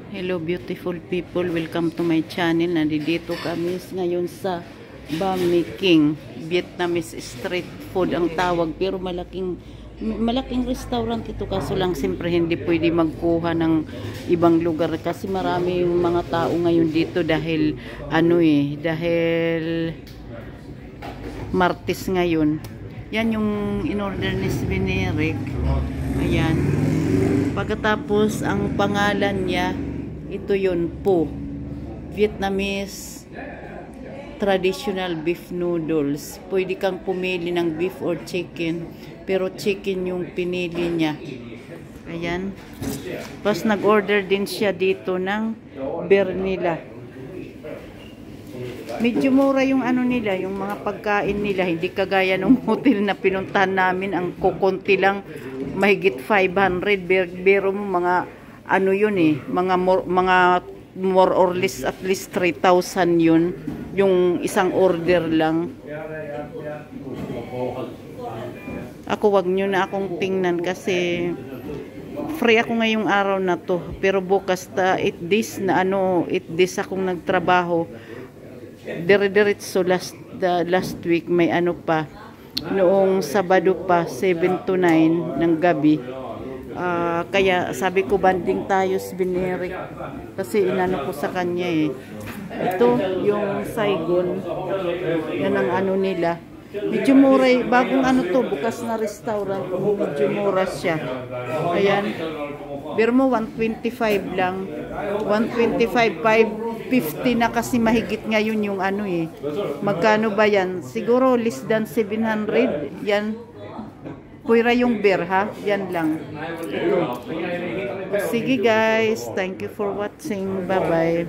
Hello beautiful people, welcome to my channel. Nandito kami ngayon sa Bami King, Vietnamese street food ang tawag, pero malaking restaurant ito, kaso lang siyempre hindi pwede magkuha ng ibang lugar kasi marami yung mga tao ngayon dito dahil dahil Martes ngayon. Yan yung in-order ni Sveneric. Ayan. Pagkatapos ang pangalan niya, ito yun po, Vietnamese traditional beef noodles. Pwede kang pumili ng beef or chicken, pero chicken yung pinili niya. Ayan. Tapos nag-order din siya dito ng beer nila. Medyo mura yung nila, yung mga pagkain nila, hindi kagaya ng hotel na pinuntahan namin, ang kukunti lang, mahigit 500, pero mga yun mga more or less at least 3,000 yun, yung isang order lang. Ako, wag nyo na akong tingnan kasi free ako ngayong araw na to, pero bukas 8 days akong nagtrabaho. Dire-diretso last week may pa, noong Sabado pa 7 to 9 ng gabi. Kaya sabi ko banding tayo Sveneric kasi inano ko sa kanya ito yung Saigon, yan ang nila. Medyo mura, bagong to, bukas na restaurant, medyo mura siya. Ayan, pero mo 125 lang, 125, 550 na kasi mahigit ngayon yung magkano ba yan? Siguro less than 700 yan. Puwira yung beer ha, yan lang. Ito. Sige guys, thank you for watching, bye bye.